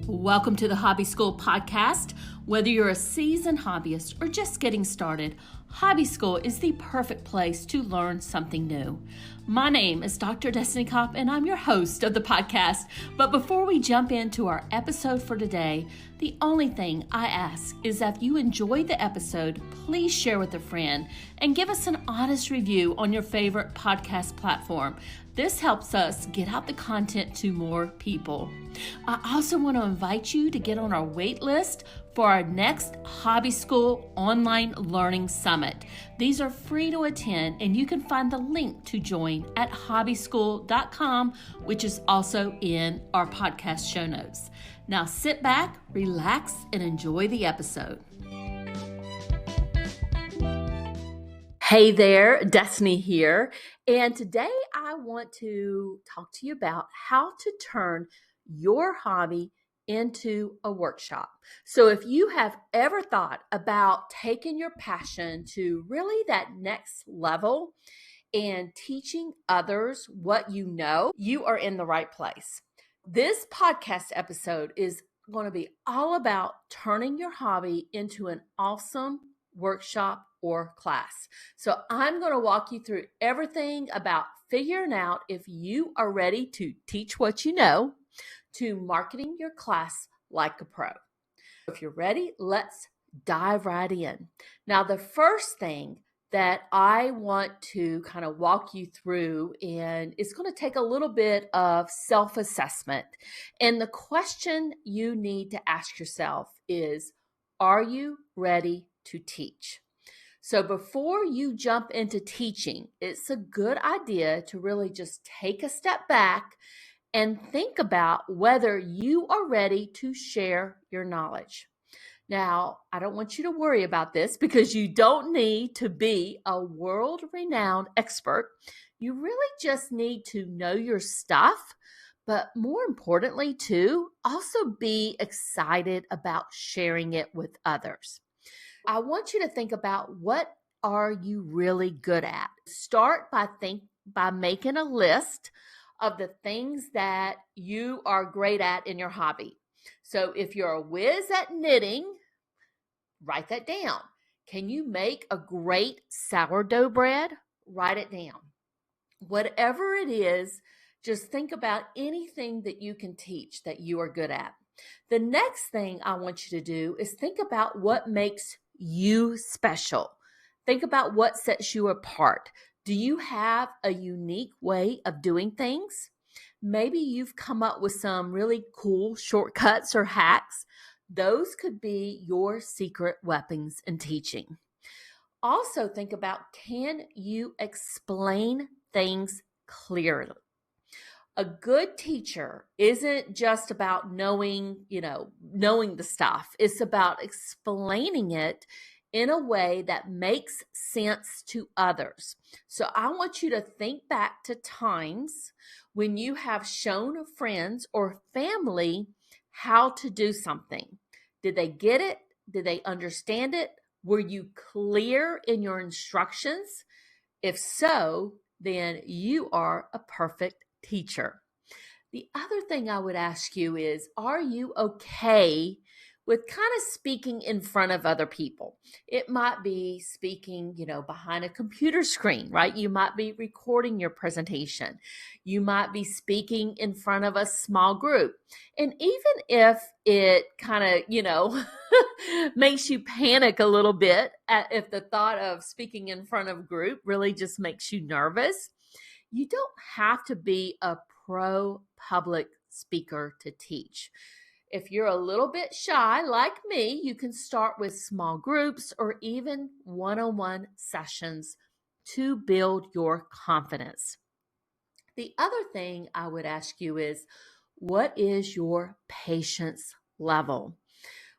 Welcome to the Hobby School podcast. Whether you're a seasoned hobbyist or just getting started, Hobby School is the perfect place to learn something new. My name is Dr. Destiny Kopp, and I'm your host of the podcast. But before we jump into our episode for today, the only thing I ask is that if you enjoyed the episode, please share with a friend and give us an honest review on your favorite podcast platform. This helps us get out the content to more people. I also want to invite you to get on our wait list for our next Hobby School Online Learning Summit. These are free to attend, and you can find the link to join at hobbyschool.com, which is also in our podcast show notes. Now sit back, relax, and enjoy the episode. Hey there, Destiny here, and today I want to talk to you about how to turn your hobby into a workshop. So if you have ever thought about taking your passion to really that next level and teaching others what you know, you are in the right place. This podcast episode is going to be all about turning your hobby into an awesome workshop or class. So I'm going to walk you through everything about figuring out if you are ready to teach what you know, to marketing your class like a pro. If you're ready, let's dive right in. Now, the first thing that I want to kind of walk you through, and it's going to take a little bit of self-assessment. And the question you need to ask yourself is, are you ready to teach? So before you jump into teaching, it's a good idea to really just take a step back and think about whether you are ready to share your knowledge. Now, I don't want you to worry about this because you don't need to be a world-renowned expert. You really just need to know your stuff, but more importantly, too, also be excited about sharing it with others. I want you to think about what are you really good at. Start by making a list of the things that you are great at in your hobby. So if you're a whiz at knitting, write that down. Can you make a great sourdough bread? Write it down. Whatever it is, just think about anything that you can teach that you are good at. The next thing I want you to do is think about what makes you special. Think about what sets you apart. Do you have a unique way of doing things? Maybe you've come up with some really cool shortcuts or hacks. Those could be your secret weapons in teaching. Also think about, can you explain things clearly? A good teacher isn't just about knowing the stuff. It's about explaining it in a way that makes sense to others. So I want you to think back to times when you have shown friends or family how to do something. Did they get it? Did they understand it? Were you clear in your instructions? If so, then you are a perfect teacher. The other thing I would ask you is, are you okay with kind of speaking in front of other people? It might be speaking, behind a computer screen, right? You might be recording your presentation. You might be speaking in front of a small group. And even if it kind of, makes you panic a little bit, if the thought of speaking in front of a group really just makes you nervous, you don't have to be a pro public speaker to teach. If you're a little bit shy like me, you can start with small groups or even one-on-one sessions to build your confidence. The other thing I would ask you is, what is your patience level?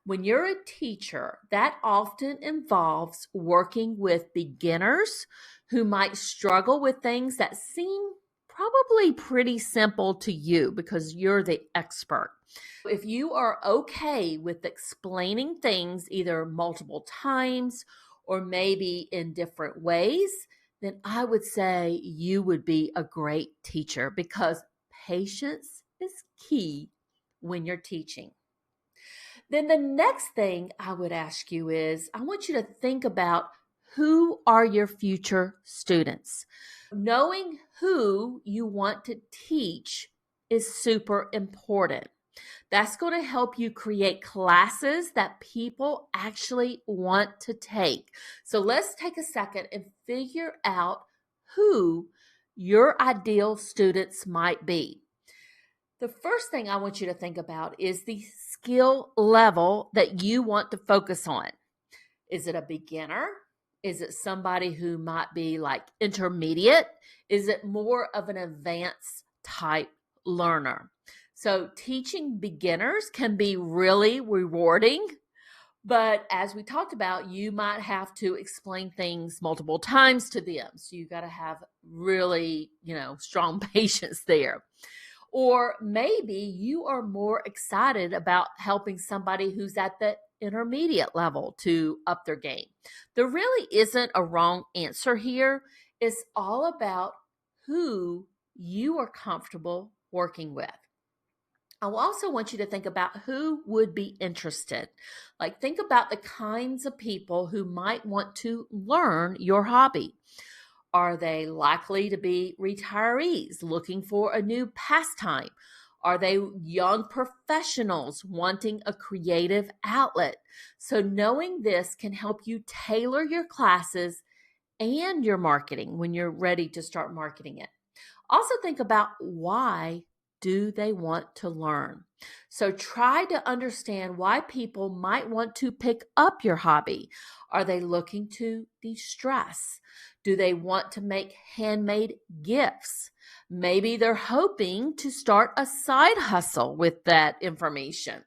When you're a teacher, that often involves working with beginners who might struggle with things that seem probably pretty simple to you because you're the expert. If you are okay with explaining things either multiple times or maybe in different ways, then I would say you would be a great teacher because patience is key when you're teaching. Then the next thing I would ask you is I want you to think about who are your future students. Knowing who you want to teach is super important. That's going to help you create classes that people actually want to take. So let's take a second and figure out who your ideal students might be. The first thing I want you to think about is the skill level that you want to focus on. Is it a beginner? Is it somebody who might be like intermediate? Is it more of an advanced type learner? So teaching beginners can be really rewarding, but as we talked about, you might have to explain things multiple times to them. So you got to have really, strong patience there. Or maybe you are more excited about helping somebody who's at the intermediate level to up their game. There really isn't a wrong answer here. It's all about who you are comfortable working with. I also want you to think about who would be interested. Like, think about the kinds of people who might want to learn your hobby. Are they likely to be retirees looking for a new pastime? Are they young professionals wanting a creative outlet? So, knowing this can help you tailor your classes and your marketing when you're ready to start marketing it. Also, think about why do they want to learn? So try to understand why people might want to pick up your hobby. Are they looking to de-stress? Do they want to make handmade gifts? Maybe they're hoping to start a side hustle with that information.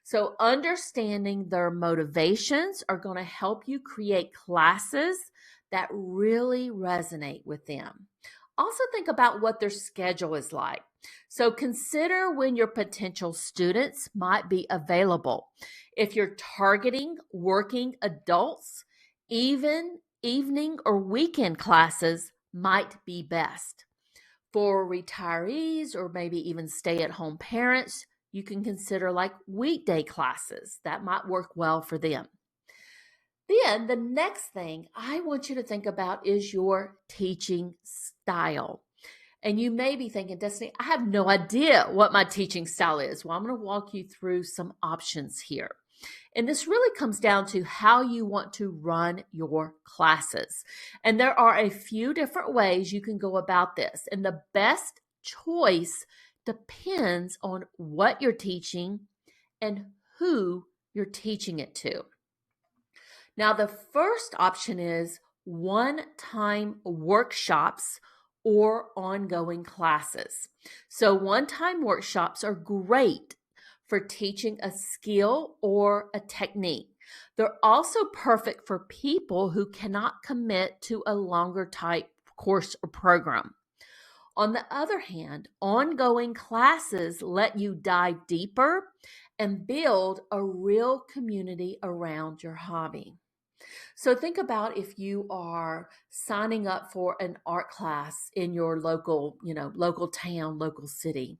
So understanding their motivations are going to help you create classes that really resonate with them. Also think about what their schedule is like. So consider when your potential students might be available. If you're targeting working adults, even evening or weekend classes might be best. For retirees or maybe even stay-at-home parents, you can consider like weekday classes. That might work well for them. Then the next thing I want you to think about is your teaching style. And you may be thinking, Destiny, I have no idea what my teaching style is. Well, I'm going to walk you through some options here. And this really comes down to how you want to run your classes. And there are a few different ways you can go about this. And the best choice depends on what you're teaching and who you're teaching it to. Now, the first option is one-time workshops or ongoing classes. So one-time workshops are great for teaching a skill or a technique. They're also perfect for people who cannot commit to a longer type course or program. On the other hand, ongoing classes let you dive deeper and build a real community around your hobby. So think about if you are signing up for an art class in your local town, local city.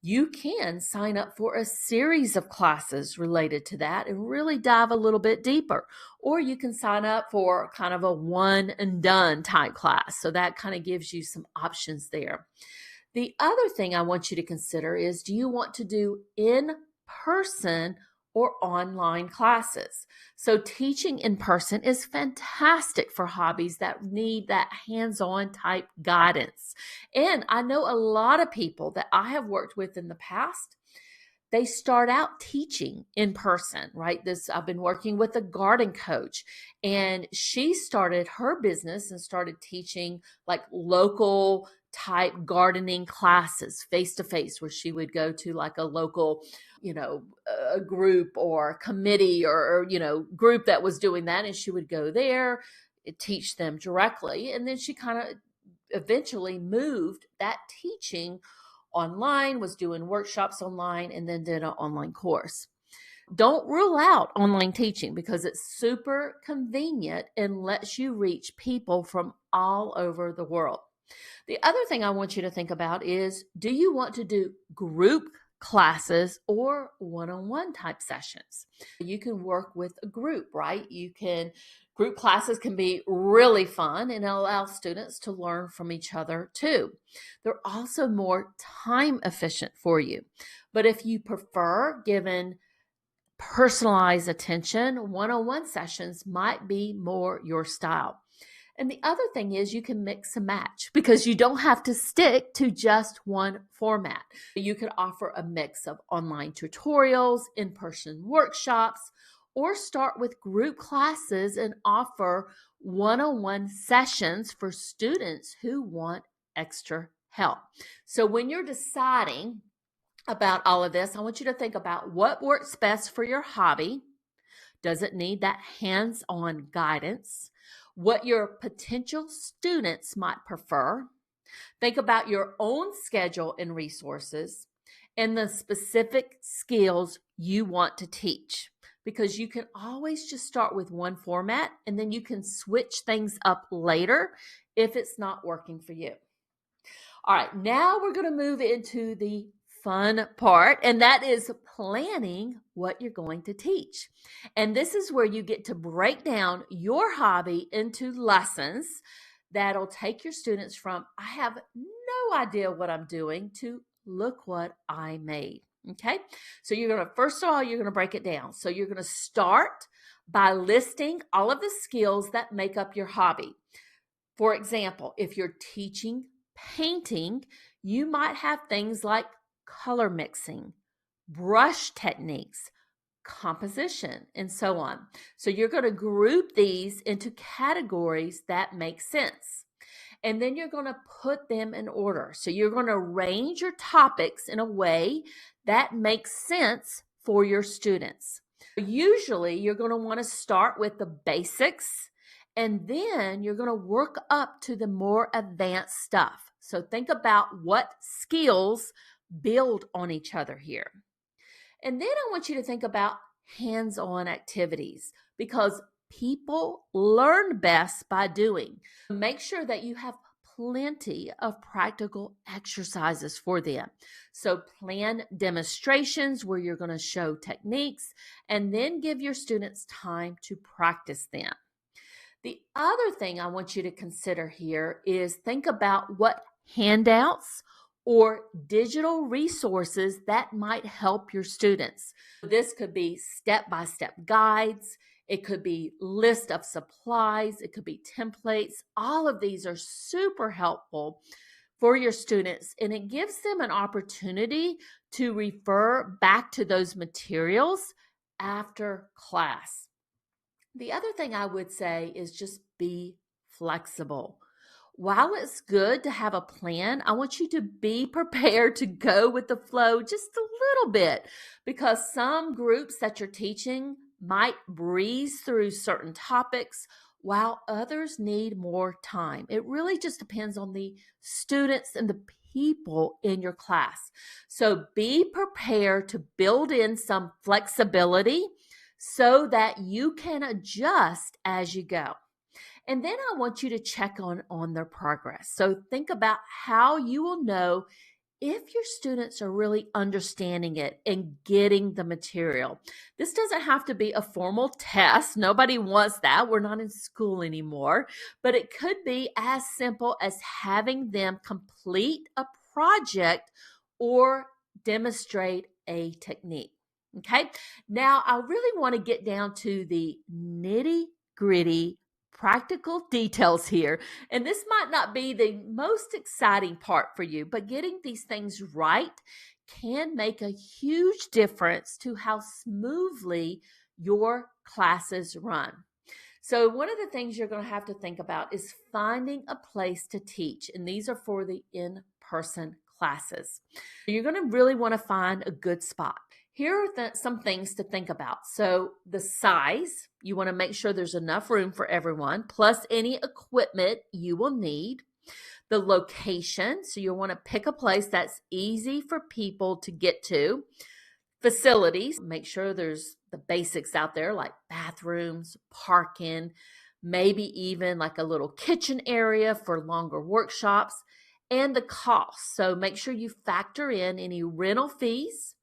You can sign up for a series of classes related to that and really dive a little bit deeper. Or you can sign up for kind of a one and done type class. So that kind of gives you some options there. The other thing I want you to consider is, do you want to do in-person or online classes? So teaching in person is fantastic for hobbies that need that hands-on type guidance. And I know a lot of people that I have worked with in the past, they start out teaching in person, right? I've been working with a garden coach, and she started her business and started teaching like local type gardening classes face to face, where she would go to like a local, a group or committee or group that was doing that, and she would go there, teach them directly, and then she kind of eventually moved that teaching online, was doing workshops online, and then did an online course. Don't rule out online teaching because it's super convenient and lets you reach people from all over the world. The other thing I want you to think about is, do you want to do group classes or one-on-one type sessions. You can work with a group, right? Group classes can be really fun and allow students to learn from each other too. They're also more time efficient for you. But if you prefer giving personalized attention, one-on-one sessions might be more your style. And the other thing is you can mix and match because you don't have to stick to just one format. You could offer a mix of online tutorials, in-person workshops, or start with group classes and offer one-on-one sessions for students who want extra help. So when you're deciding about all of this, I want you to think about what works best for your hobby. Does it need that hands-on guidance? What your potential students might prefer. Think about your own schedule and resources and the specific skills you want to teach, because you can always just start with one format and then you can switch things up later if it's not working for you. All right, now we're going to move into the fun part, and that is planning what you're going to teach. And this is where you get to break down your hobby into lessons that'll take your students from, I have no idea what I'm doing, to look what I made. Okay, so first of all, you're going to break it down. So you're going to start by listing all of the skills that make up your hobby. For example, if you're teaching painting, you might have things like color mixing, brush techniques, composition, and so on. So you're going to group these into categories that make sense. And then you're going to put them in order. So you're going to arrange your topics in a way that makes sense for your students. Usually, you're going to want to start with the basics, and then you're going to work up to the more advanced stuff. So think about what skills build on each other here. And then I want you to think about hands-on activities, because people learn best by doing. Make sure that you have plenty of practical exercises for them. So plan demonstrations where you're going to show techniques and then give your students time to practice them. The other thing I want you to consider here is think about what handouts or digital resources that might help your students. This could be step-by-step guides. It could be list of supplies. It could be templates. All of these are super helpful for your students, and it gives them an opportunity to refer back to those materials after class. The other thing I would say is just be flexible. While it's good to have a plan, I want you to be prepared to go with the flow just a little bit, because some groups that you're teaching might breeze through certain topics while others need more time. It really just depends on the students and the people in your class. So be prepared to build in some flexibility so that you can adjust as you go. And then I want you to check on their progress. So think about how you will know if your students are really understanding it and getting the material. This doesn't have to be a formal test. Nobody wants that. We're not in school anymore. But it could be as simple as having them complete a project or demonstrate a technique. Okay, now I really want to get down to the nitty-gritty practical details here. And this might not be the most exciting part for you, but getting these things right can make a huge difference to how smoothly your classes run. So one of the things you're going to have to think about is finding a place to teach. And these are for the in-person classes. You're going to really want to find a good spot. Here are some things to think about. So the size, you want to make sure there's enough room for everyone, plus any equipment you will need. The location, so you'll want to pick a place that's easy for people to get to. Facilities, make sure there's the basics out there like bathrooms, parking, maybe even like a little kitchen area for longer workshops. and the cost. So make sure you factor in any rental fees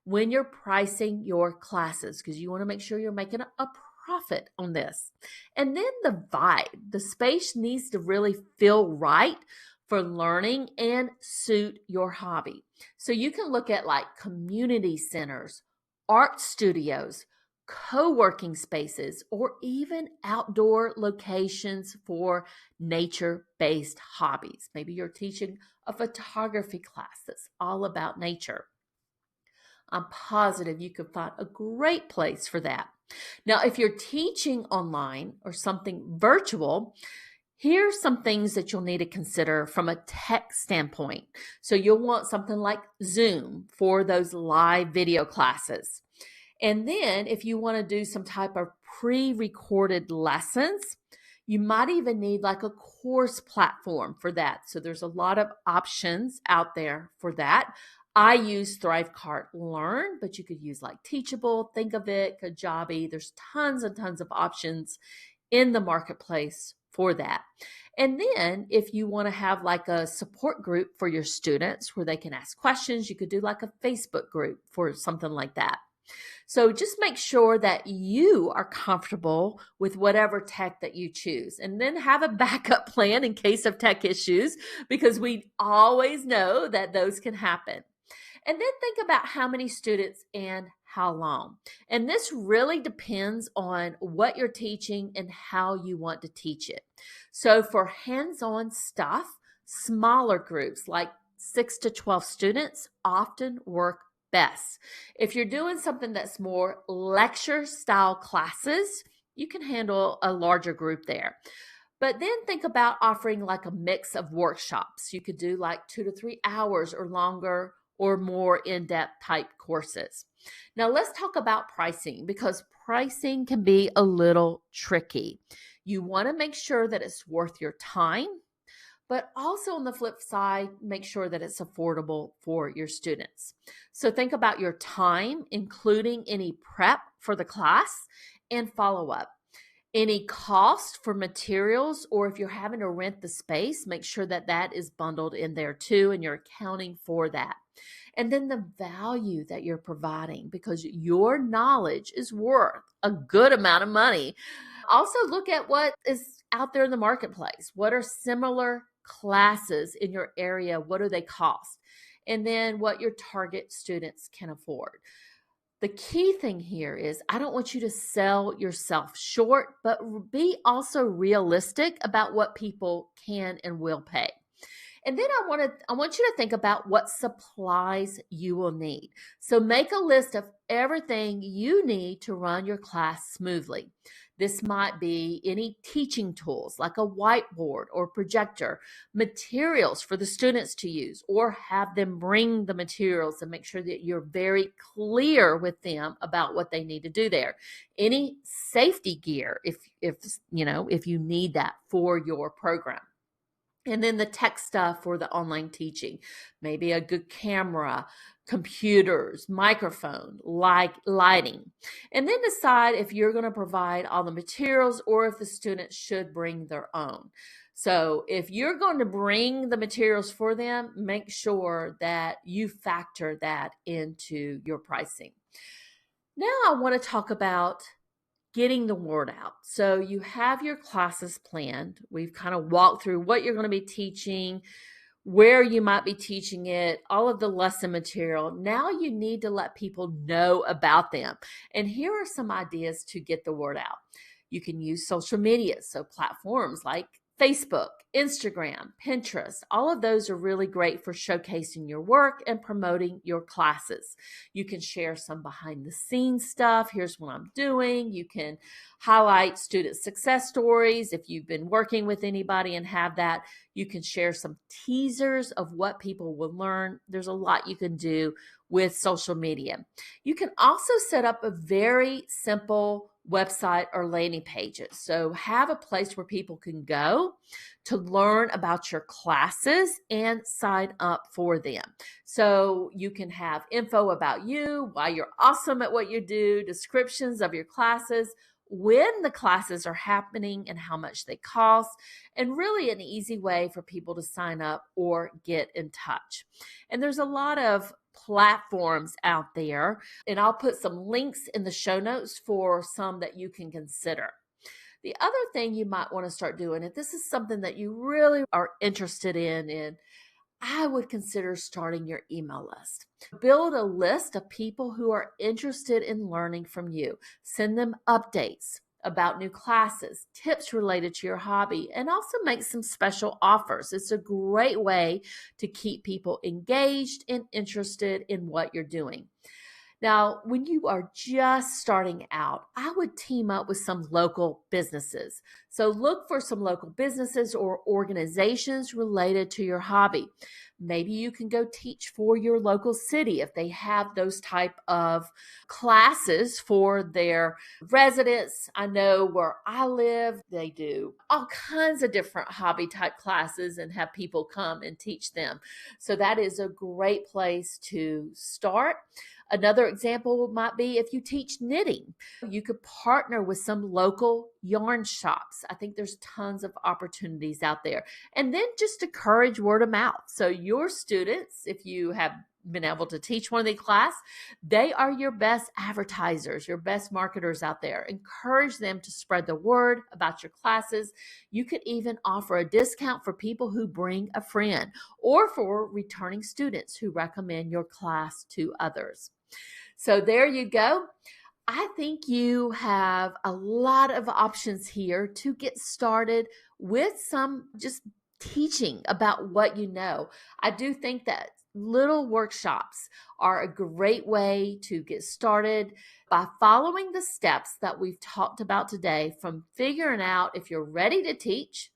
when you're pricing your classes, because you want to make sure you're making a profit on this. And then the vibe. The space needs to really feel right for learning and suit your hobby. So you can look at like community centers, art studios, co-working spaces, or even outdoor locations for nature-based hobbies. Maybe you're teaching a photography class that's all about nature. I'm positive you could find a great place for that. Now, if you're teaching online or something virtual, here's some things that you'll need to consider from a tech standpoint. So you'll want something like Zoom for those live video classes. And then if you want to do some type of pre-recorded lessons, you might even need like a course platform for that. So there's a lot of options out there for that. I use Thrivecart Learn, but you could use like Teachable, Thinkific, Kajabi. There's tons and tons of options in the marketplace for that. And then if you want to have like a support group for your students where they can ask questions, you could do like a Facebook group for something like that. So just make sure that you are comfortable with whatever tech that you choose, and then have a backup plan in case of tech issues, because we always know that those can happen. And then think about how many students and how long. And this really depends on what you're teaching and how you want to teach it. So for hands-on stuff, smaller groups like 6 to 12 students often work best. If you're doing something that's more lecture style classes, you can handle a larger group there. But then think about offering like a mix of workshops. You could do like 2 to 3 hours or longer, or more in-depth type courses. Now let's talk about pricing, because pricing can be a little tricky. You want to make sure that it's worth your time, but also on the flip side, make sure that it's affordable for your students. So think about your time, including any prep for the class and follow-up. Any cost for materials, or if you're having to rent the space, make sure that that is bundled in there too, and you're accounting for that. And then the value that you're providing, because your knowledge is worth a good amount of money. Also look at what is out there in the marketplace. What are similar classes in your area? What do they cost? And then what your target students can afford. The key thing here is I don't want you to sell yourself short, but be also realistic about what people can and will pay. And then I want you to think about what supplies you will need. So make a list of everything you need to run your class smoothly. This might be any teaching tools like a whiteboard or projector, materials for the students to use, or have them bring the materials and make sure that you're very clear with them about what they need to do there. Any safety gear if you need that for your program. And then the tech stuff for the online teaching, maybe a good camera, computers, microphone, lighting. And then decide if you're going to provide all the materials or if the students should bring their own. So if you're going to bring the materials for them, make sure that you factor that into your pricing. Now I want to talk about getting the word out. So you have your classes planned. We've kind of walked through what you're going to be teaching, where you might be teaching it, all of the lesson material. Now you need to let people know about them. And here are some ideas to get the word out. You can use social media, so platforms like Facebook, Instagram, Pinterest, all of those are really great for showcasing your work and promoting your classes. You can share some behind the scenes stuff. Here's what I'm doing. You can highlight student success stories. If you've been working with anybody and have that, you can share some teasers of what people will learn. There's a lot you can do with social media. You can also set up a very simple website or landing pages. So have a place where people can go to learn about your classes and sign up for them. So you can have info about you, why you're awesome at what you do, descriptions of your classes, when the classes are happening and how much they cost, and really an easy way for people to sign up or get in touch. And there's a lot of platforms out there, and I'll put some links in the show notes for some that you can consider. The other thing you might want to start doing, if this is something that you really are interested in, I would consider starting your email list. Build a list of people who are interested in learning from you. Send them updates about new classes, tips related to your hobby, and also make some special offers. It's a great way to keep people engaged and interested in what you're doing. Now, when you are just starting out, I would team up with some local businesses. So look for some local businesses or organizations related to your hobby. Maybe you can go teach for your local city if they have those type of classes for their residents. I know where I live, they do all kinds of different hobby type classes and have people come and teach them. So that is a great place to start. Another example might be if you teach knitting, you could partner with some local yarn shops. I think there's tons of opportunities out there. And then just encourage word of mouth. So your students, if you have been able to teach one of the class, they are your best advertisers, your best marketers out there. Encourage them to spread the word about your classes. You could even offer a discount for people who bring a friend or for returning students who recommend your class to others. So there you go. I think you have a lot of options here to get started with some just teaching about what you know. I do think that little workshops are a great way to get started by following the steps that we've talked about today, from figuring out if you're ready to teach,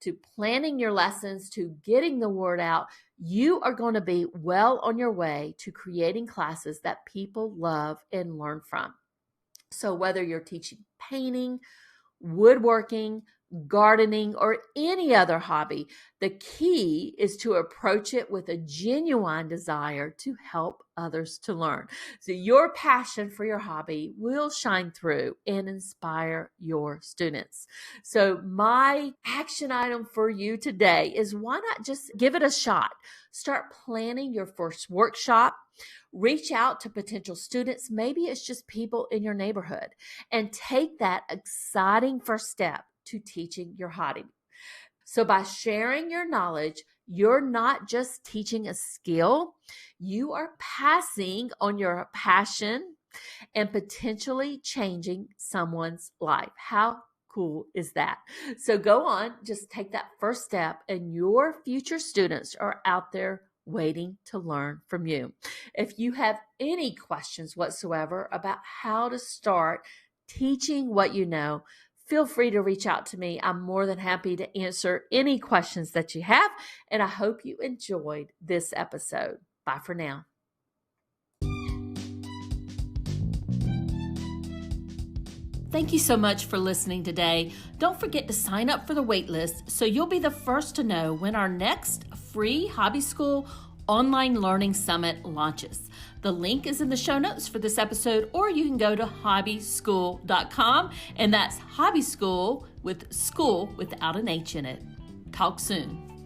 to planning your lessons, to getting the word out. You are going to be well on your way to creating classes that people love and learn from. So whether you're teaching painting, woodworking, gardening, or any other hobby, the key is to approach it with a genuine desire to help others to learn. So your passion for your hobby will shine through and inspire your students. So my action item for you today is, why not just give it a shot? Start planning your first workshop. Reach out to potential students. Maybe it's just people in your neighborhood, and take that exciting first step to teaching your hobby. So by sharing your knowledge, you're not just teaching a skill, you are passing on your passion and potentially changing someone's life. How cool is that? So go on, just take that first step, and your future students are out there waiting to learn from you. If you have any questions whatsoever about how to start teaching what you know, feel free to reach out to me. I'm more than happy to answer any questions that you have, and I hope you enjoyed this episode. Bye for now. Thank you so much for listening today. Don't forget to sign up for the waitlist so you'll be the first to know when our next free Hobby School online learning summit launches. The link is in the show notes for this episode, or you can go to hobbyschool.com, and that's Hobby School with school without an H in it. Talk soon.